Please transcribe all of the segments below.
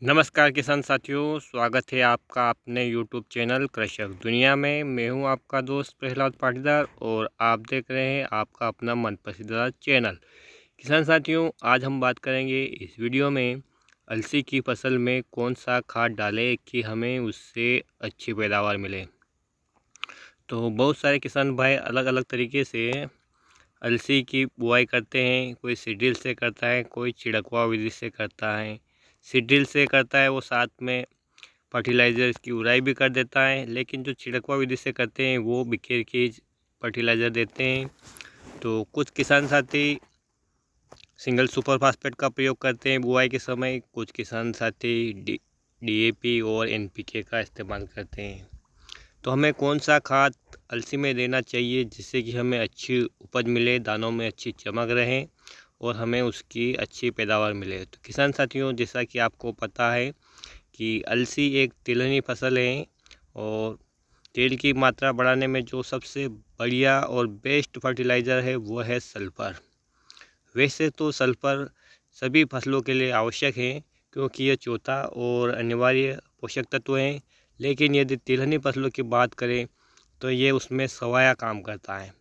नमस्कार किसान साथियों, स्वागत है आपका अपने YouTube चैनल कृषक दुनिया में। मैं हूं आपका दोस्त प्रहलाद पाटीदार और आप देख रहे हैं आपका अपना मनपसंदीदा चैनल। किसान साथियों, आज हम बात करेंगे इस वीडियो में अलसी की फसल में कौन सा खाद डालें कि हमें उससे अच्छी पैदावार मिले। तो बहुत सारे किसान भाई अलग अलग तरीके से अलसी की बुआई करते हैं। कोई सीड्रिल से करता है, कोई छिड़कवा विधि से करता है। सीड्रिल से करता है वो साथ में फर्टिलाइज़र की उड़ाई भी कर देता है, लेकिन जो छिड़कवा विधि से करते हैं वो बिखेर के फर्टिलाइज़र देते हैं। तो कुछ किसान साथी सिंगल सुपर फास्फेट का प्रयोग करते हैं बुआई के समय, कुछ किसान साथी डीएपी और एनपीके का इस्तेमाल करते हैं। तो हमें कौन सा खाद अलसी में देना चाहिए जिससे कि हमें अच्छी उपज मिले, दानों में अच्छी चमक रहे और हमें उसकी अच्छी पैदावार मिले। तो किसान साथियों, जैसा कि आपको पता है कि अलसी एक तिलहनी फसल है और तेल की मात्रा बढ़ाने में जो सबसे बढ़िया और बेस्ट फर्टिलाइज़र है वो है सल्फ़र। वैसे तो सल्फ़र सभी फसलों के लिए आवश्यक है क्योंकि यह चौथा और अनिवार्य पोषक तत्व है, लेकिन यदि तिलहनी फसलों की बात करें तो ये उसमें सवाया काम करता है।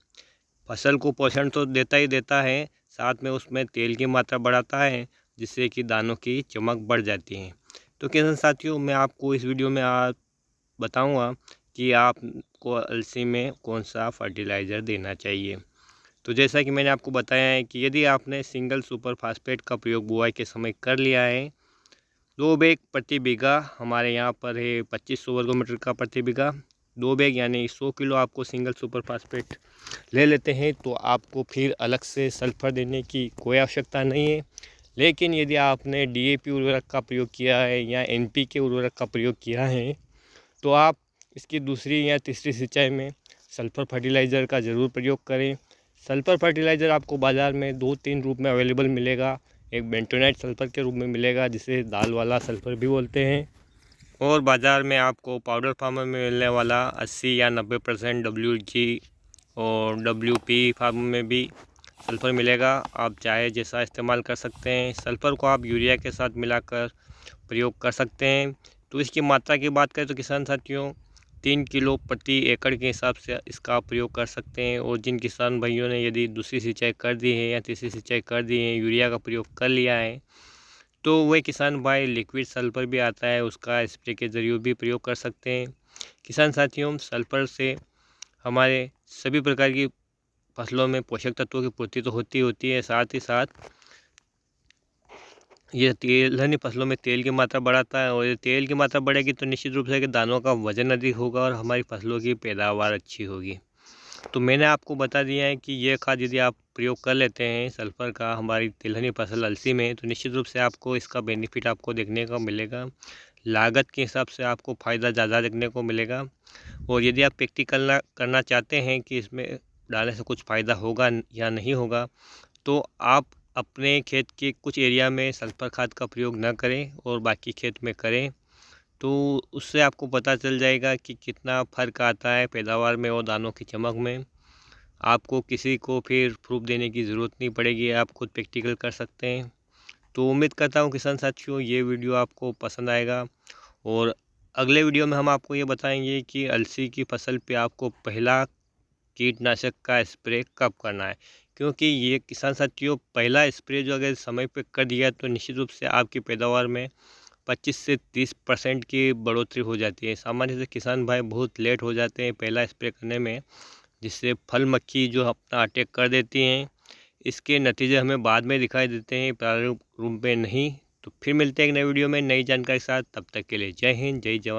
फसल को पोषण तो देता ही देता है, साथ में उसमें तेल की मात्रा बढ़ाता है जिससे कि दानों की चमक बढ़ जाती है। तो किसान साथियों, मैं आपको इस वीडियो में आज बताऊंगा कि आपको अलसी में कौन सा फर्टिलाइज़र देना चाहिए। तो जैसा कि मैंने आपको बताया है कि यदि आपने सिंगल सुपर फास्फेट का प्रयोग बुआई के समय कर लिया है, 2 बैग प्रति बीघा, हमारे यहाँ पर है 2500 वर्ग मीटर का प्रति बीघा, 2 बैग यानी 100 किलो आपको सिंगल सुपर फास्फेट ले लेते हैं तो आपको फिर अलग से सल्फ़र देने की कोई आवश्यकता नहीं है। लेकिन यदि आपने डीएपी उर्वरक का प्रयोग किया है या एनपीके उर्वरक का प्रयोग किया है तो आप इसकी दूसरी या तीसरी सिंचाई में सल्फ़र फर्टिलाइज़र का ज़रूर प्रयोग करें। सल्फ़र फर्टिलाइज़र आपको बाज़ार में 2-3 रूप में अवेलेबल मिलेगा। एक बेंटोनाइट सल्फ़र के रूप में मिलेगा जिसे दाल वाला सल्फ़र भी बोलते हैं, और बाज़ार में आपको पाउडर फार्म में मिलने वाला 80 या 90% WG और WP फार्म में भी सल्फ़र मिलेगा। आप चाहे जैसा इस्तेमाल कर सकते हैं। सल्फ़र को आप यूरिया के साथ मिलाकर प्रयोग कर सकते हैं। तो इसकी मात्रा की बात करें तो किसान साथियों 3 किलो प्रति एकड़ के हिसाब से इसका प्रयोग कर सकते हैं। और जिन किसान भाइयों ने यदि दूसरी सिंचाई कर दी है या तीसरी सिंचाई कर दी है, यूरिया का प्रयोग कर लिया है, तो वह किसान भाई लिक्विड सल्फ़र भी आता है, उसका स्प्रे के ज़रिए भी प्रयोग कर सकते हैं। किसान साथियों, सल्फ़र से हमारे सभी प्रकार की फसलों में पोषक तत्वों की पूर्ति तो होती है, साथ ही साथ ये तिलहनी फसलों में तेल की मात्रा बढ़ाता है, और ये तेल की मात्रा बढ़ेगी तो निश्चित रूप से कि दानों का वजन अधिक होगा और हमारी फसलों की पैदावार अच्छी होगी। तो मैंने आपको बता दिया है कि ये खाद यदि आप प्रयोग कर लेते हैं सल्फ़र का हमारी तिलहनी फसल अलसी में, तो निश्चित रूप से आपको इसका बेनिफिट आपको देखने को मिलेगा। लागत के हिसाब से आपको फ़ायदा ज़्यादा देखने को मिलेगा। और यदि आप प्रैक्टिकल करना चाहते हैं कि इसमें डालने से कुछ फ़ायदा होगा या नहीं होगा, तो आप अपने खेत के कुछ एरिया में सल्फ़र खाद का प्रयोग न करें और बाकी खेत में करें। तो उससे आपको पता चल जाएगा कि कितना फ़र्क आता है पैदावार में और दानों की चमक में। आपको किसी को फिर प्रूफ देने की ज़रूरत नहीं पड़ेगी, आप खुद प्रैक्टिकल कर सकते हैं। तो उम्मीद करता हूँ किसान साथियों ये वीडियो आपको पसंद आएगा, और अगले वीडियो में हम आपको ये बताएंगे कि अलसी की फसल पे आपको पहला कीटनाशक का स्प्रे कब करना है। क्योंकि ये किसान साथियों पहला स्प्रे जो अगर समय पे कर दिया तो निश्चित रूप से आपकी पैदावार में 25 से 30% की बढ़ोतरी हो जाती है। सामान्य से किसान भाई बहुत लेट हो जाते हैं पहला स्प्रे करने में, जिससे फल मक्खी जो अपना अटैक कर देती हैं। इसके नतीजे हमें बाद में दिखाई देते हैं, प्रारंभिक रूप में नहीं। तो फिर मिलते हैं एक नए वीडियो में नई जानकारी के साथ, तब तक के लिए जय हिंद, जय जवान।